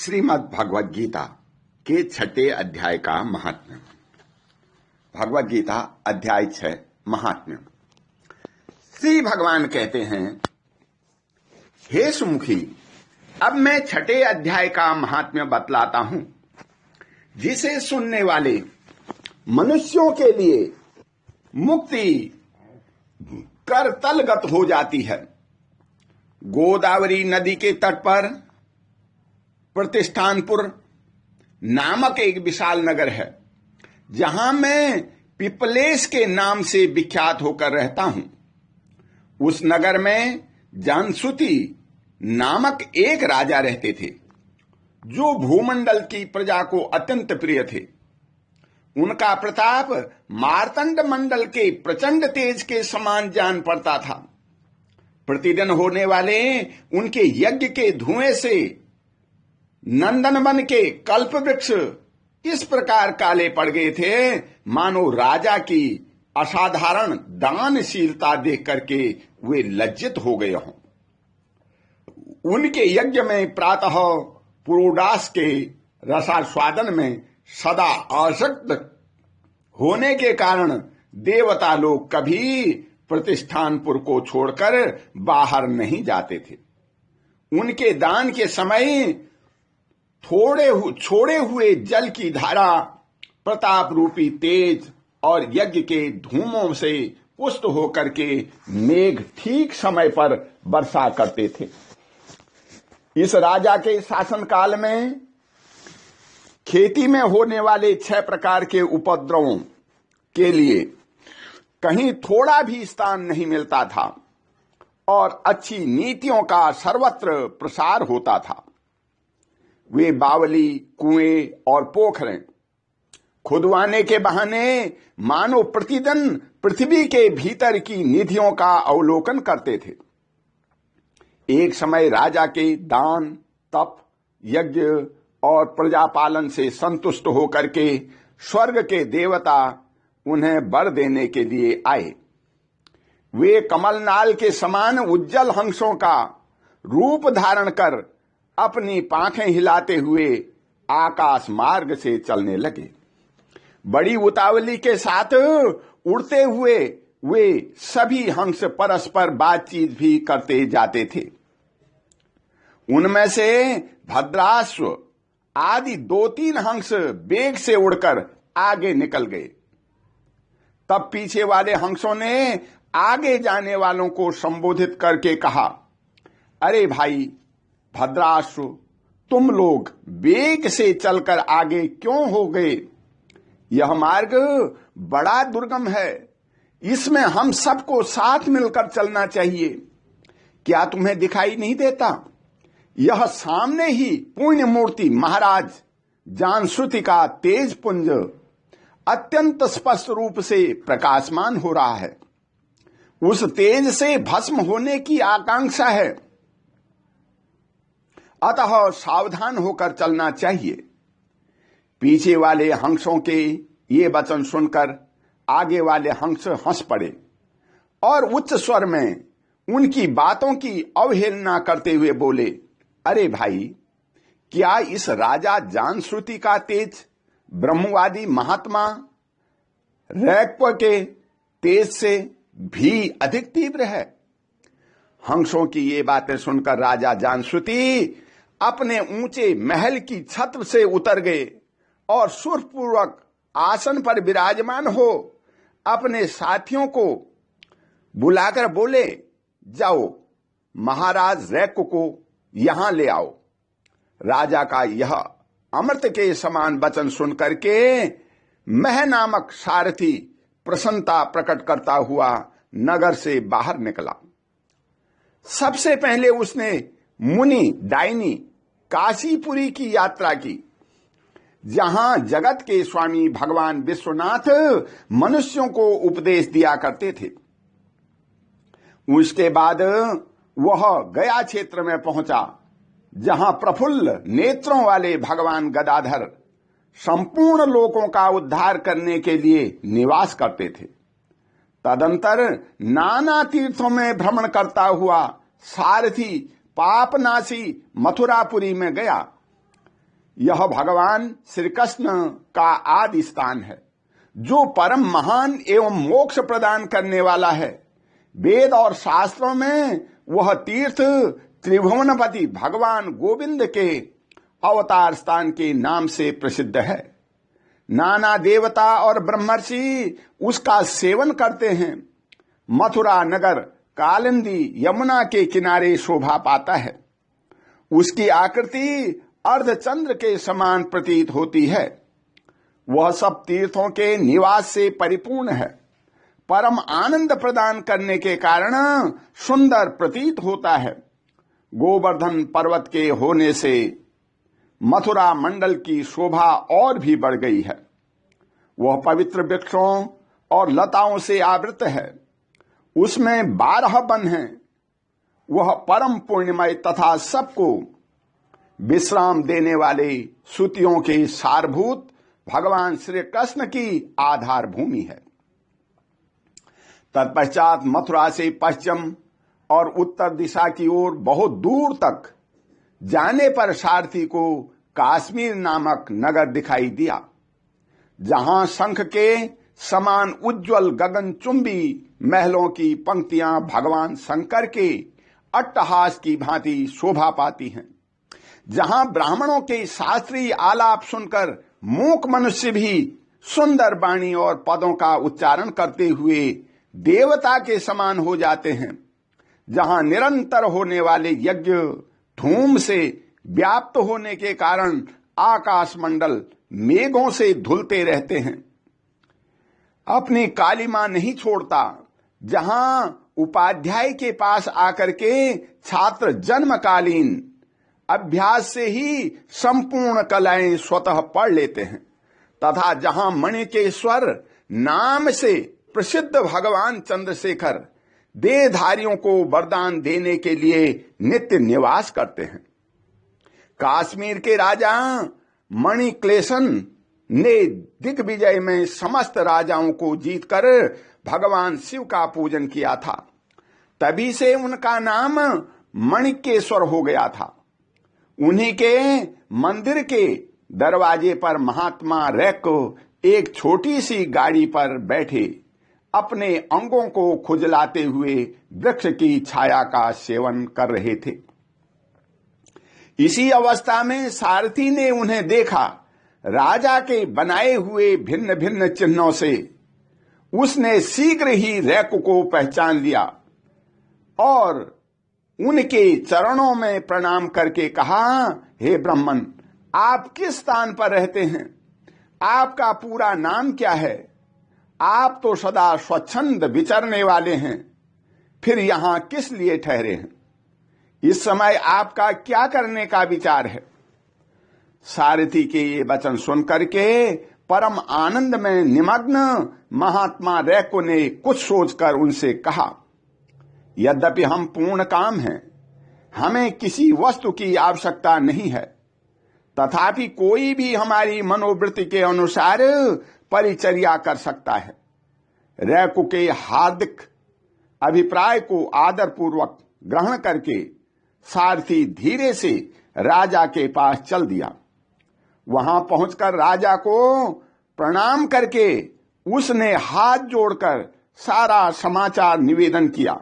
श्रीमद् भगवद गीता के 6 अध्याय का महात्म्य। भगवद गीता अध्याय 6 महात्म्य। श्री भगवान कहते हैं, हे सुमुखी, अब मैं 6 अध्याय का महात्म्य बतलाता हूं, जिसे सुनने वाले मनुष्यों के लिए मुक्ति करतलगत हो जाती है। गोदावरी नदी के तट पर प्रतिष्ठानपुर नामक एक विशाल नगर है, जहां मैं पिपलेश के नाम से विख्यात होकर रहता हूं। उस नगर में जानसुति नामक एक राजा रहते थे, जो भूमंडल की प्रजा को अत्यंत प्रिय थे। उनका प्रताप मार्तंड मंडल के प्रचंड तेज के समान जान पड़ता था। प्रतिदिन होने वाले उनके यज्ञ के धुएं से नंदनवन के कल्प वृक्ष इस प्रकार काले पड़ गए थे, मानो राजा की असाधारण दानशीलता देख करके वे लज्जित हो गए हों। उनके यज्ञ में प्रातः पुरोडास के रसास्वादन में सदा आसक्त होने के कारण देवता लोग कभी प्रतिष्ठानपुर को छोड़कर बाहर नहीं जाते थे। उनके दान के समय छोड़े हुए जल की धारा प्रताप रूपी तेज और यज्ञ के धूमों से पुष्ट होकर के मेघ ठीक समय पर वर्षा करते थे। इस राजा के शासनकाल में खेती में होने वाले 6 प्रकार के उपद्रवों के लिए कहीं थोड़ा भी स्थान नहीं मिलता था और अच्छी नीतियों का सर्वत्र प्रसार होता था। वे बावली, कुएं और पोखरें खुदवाने के बहाने मानो प्रतिदिन पृथ्वी के भीतर की निधियों का अवलोकन करते थे। एक समय राजा के दान, तप, यज्ञ और प्रजापालन से संतुष्ट होकर के स्वर्ग के देवता उन्हें वर देने के लिए आए। वे कमलनाल के समान उज्जवल हंसों का रूप धारण कर अपनी पांखें हिलाते हुए आकाश मार्ग से चलने लगे। बड़ी उतावली के साथ उड़ते हुए वे सभी हंस परस्पर बातचीत भी करते जाते थे। उनमें से भद्राश्व आदि 2-3 हंस वेग से उड़कर आगे निकल गए। तब पीछे वाले हंसों ने आगे जाने वालों को संबोधित करके कहा, अरे भाई भद्राश्व, तुम लोग वेग से चलकर आगे क्यों हो गए? यह मार्ग बड़ा दुर्गम है, इसमें हम सबको साथ मिलकर चलना चाहिए। क्या तुम्हें दिखाई नहीं देता? यह सामने ही पुण्य मूर्ति महाराज जानश्रुति का तेज पुंज अत्यंत स्पष्ट रूप से प्रकाशमान हो रहा है। उस तेज से भस्म होने की आकांक्षा है, अतः सावधान होकर चलना चाहिए। पीछे वाले हंसों के ये वचन सुनकर आगे वाले हंस हंस पड़े और उच्च स्वर में उनकी बातों की अवहेलना करते हुए बोले, अरे भाई, क्या इस राजा जानश्रुति का तेज ब्रह्मवादी महात्मा रैक्व के तेज से भी अधिक तीव्र है? हंसों की ये बातें सुनकर राजा जानश्रुति अपने ऊंचे महल की छत से उतर गए और सुरपूर्वक आसन पर विराजमान हो अपने साथियों को बुलाकर बोले, जाओ महाराज रैक्व को यहां ले आओ। राजा का यह अमृत के समान वचन सुनकर के मह नामक सारथी प्रसन्नता प्रकट करता हुआ नगर से बाहर निकला। सबसे पहले उसने मुनि डायनी काशीपुरी की यात्रा की, जहां जगत के स्वामी भगवान विश्वनाथ मनुष्यों को उपदेश दिया करते थे। उसके बाद वह गया क्षेत्र में पहुंचा, जहां प्रफुल्ल नेत्रों वाले भगवान गदाधर संपूर्ण लोकों का उद्धार करने के लिए निवास करते थे। तदंतर नाना तीर्थों में भ्रमण करता हुआ सारथी पापनाशी मथुरापुरी में गया। यह भगवान श्री कृष्ण का आदि स्थान है, जो परम महान एवं मोक्ष प्रदान करने वाला है। वेद और शास्त्रों में वह तीर्थ त्रिभुवनपति भगवान गोविंद के अवतार स्थान के नाम से प्रसिद्ध है। नाना देवता और ब्रह्मर्षि उसका सेवन करते हैं। मथुरा नगर कालिंदी यमुना के किनारे शोभा पाता है। उसकी आकृति अर्धचंद्र के समान प्रतीत होती है। वह सब तीर्थों के निवास से परिपूर्ण है। परम आनंद प्रदान करने के कारण सुंदर प्रतीत होता है। गोवर्धन पर्वत के होने से मथुरा मंडल की शोभा और भी बढ़ गई है। वह पवित्र वृक्षों और लताओं से आवृत है। उसमें 12 वन हैं। वह परम पुण्यमय तथा सबको विश्राम देने वाले श्रुतियों के सारभूत भगवान श्री कृष्ण की आधार भूमि है। तत्पश्चात मथुरा से पश्चिम और उत्तर दिशा की ओर बहुत दूर तक जाने पर सारथी को काश्मीर नामक नगर दिखाई दिया, जहां शंख के समान उज्जवल गगनचुंबी महलों की पंक्तियां भगवान शंकर के अट्टहास की भांति शोभा पाती हैं, जहां ब्राह्मणों के शास्त्रीय आलाप सुनकर मूक मनुष्य भी सुंदर वाणी और पदों का उच्चारण करते हुए देवता के समान हो जाते हैं, जहां निरंतर होने वाले यज्ञ धूम से व्याप्त होने के कारण आकाश मंडल मेघों से धुलते रहते हैं। अपनी कालिमा नहीं छोड़ता, जहां उपाध्याय के पास आकर के छात्र जन्मकालीन अभ्यास से ही संपूर्ण कलाएं स्वतः पढ़ लेते हैं, तथा जहां मणिकेश्वर नाम से प्रसिद्ध भगवान चंद्रशेखर देहधारियों को वरदान देने के लिए नित्य निवास करते हैं। काश्मीर के राजा मणिक्लेशन ने दिग्विजय में समस्त राजाओं को जीतकर भगवान शिव का पूजन किया था। तभी से उनका नाम मणिकेश्वर हो गया था। उन्हीं के मंदिर के दरवाजे पर महात्मा रैको एक छोटी सी गाड़ी पर बैठे अपने अंगों को खुजलाते हुए वृक्ष की छाया का सेवन कर रहे थे। इसी अवस्था में सारथी ने उन्हें देखा। राजा के बनाए हुए भिन्न भिन्न चिन्हों से उसने शीघ्र ही रैको को पहचान लिया और उनके चरणों में प्रणाम करके कहा, हे ब्राह्मण, आप किस स्थान पर रहते हैं? आपका पूरा नाम क्या है? आप तो सदा स्वच्छंद विचरने वाले हैं, फिर यहां किस लिए ठहरे हैं? इस समय आपका क्या करने का विचार है? सारथी के ये वचन सुनकर के परम आनंद में निमग्न महात्मा रैको ने कुछ सोचकर उनसे कहा, यद्यपि हम पूर्ण काम हैं, हमें किसी वस्तु की आवश्यकता नहीं है, तथापि कोई भी हमारी मनोवृत्ति के अनुसार परिचर्या कर सकता है। रैको के हार्दिक अभिप्राय को आदरपूर्वक ग्रहण करके सारथी धीरे से राजा के पास चल दिया। वहां पहुंचकर राजा को प्रणाम करके उसने हाथ जोड़कर सारा समाचार निवेदन किया।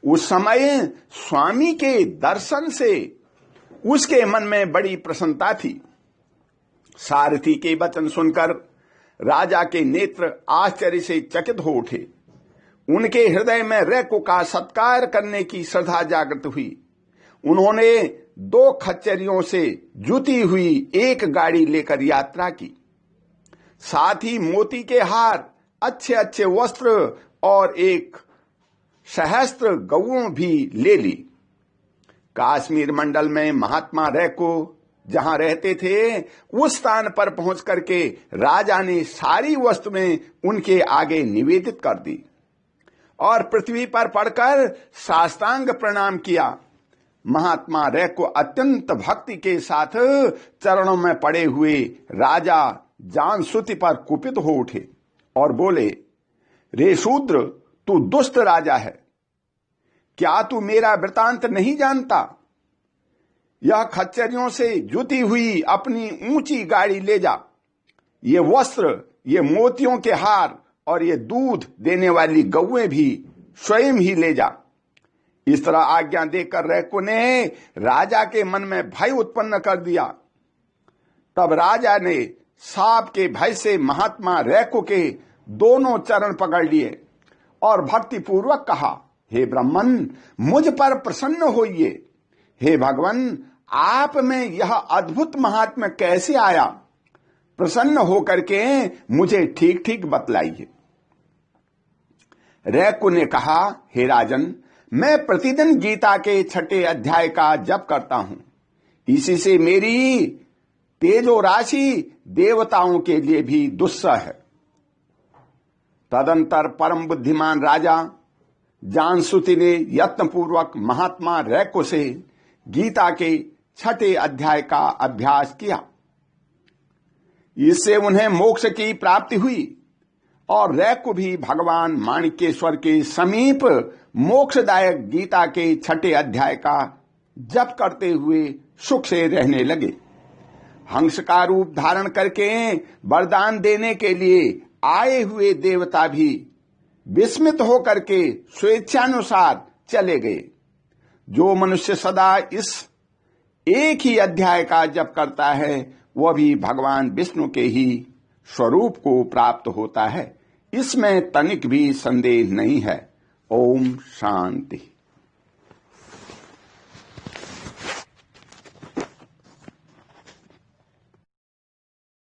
उस समय स्वामी के दर्शन से उसके मन में बड़ी प्रसन्नता थी। सारथी के वचन सुनकर राजा के नेत्र आश्चर्य से चकित हो उठे। उनके हृदय में रैको का सत्कार करने की श्रद्धा जागृत हुई। उन्होंने 2 खच्चरियों से जुती हुई एक गाड़ी लेकर यात्रा की। साथ ही मोती के हार, अच्छे अच्छे वस्त्र और एक सहस्त्र गौओं भी ले ली। काश्मीर मंडल में महात्मा रैको जहां रहते थे, उस स्थान पर पहुंच करके राजा ने सारी वस्तुएं उनके आगे निवेदित कर दी और पृथ्वी पर पड़कर साष्टांग प्रणाम किया। महात्मा रैको अत्यंत भक्ति के साथ चरणों में पड़े हुए राजा जानश्रुति पर कुपित हो उठे और बोले, रे शूद्र, तू दुष्ट राजा है, क्या तू मेरा वृतांत नहीं जानता? यह खच्चरियों से जुती हुई अपनी ऊंची गाड़ी ले जा, ये वस्त्र, ये मोतियों के हार और ये दूध देने वाली गौएं भी स्वयं ही ले जा। इस तरह आज्ञा देकर रैको ने राजा के मन में भय उत्पन्न कर दिया। तब राजा ने सांप के भय से महात्मा रैको के दोनों चरण पकड़ लिए और भक्तिपूर्वक कहा, हे ब्राह्मण, मुझ पर प्रसन्न होइए। हे भगवान, आप में यह अद्भुत महात्म्य कैसे आया? प्रसन्न होकर के मुझे ठीक ठीक बतलाइए। रैको ने कहा, हे राजन, मैं प्रतिदिन गीता के 6 अध्याय का जप करता हूं। इसी से मेरी तेजो राशि देवताओं के लिए भी दुस्सह है। तदंतर परम बुद्धिमान राजा जांसुति ने यत्नपूर्वक महात्मा रैको से गीता के 6 अध्याय का अभ्यास किया। इससे उन्हें मोक्ष की प्राप्ति हुई और रैको भी भगवान माणिकेश्वर के समीप मोक्षदायक गीता के 6 अध्याय का जप करते हुए सुख से रहने लगे। हंस का रूप धारण करके वरदान देने के लिए आए हुए देवता भी विस्मित होकर के स्वेच्छानुसार चले गए। जो मनुष्य सदा इस एक ही अध्याय का जप करता है वह भी भगवान विष्णु के ही स्वरूप को प्राप्त होता है। इसमें तनिक भी संदेह नहीं है। ओम शांति।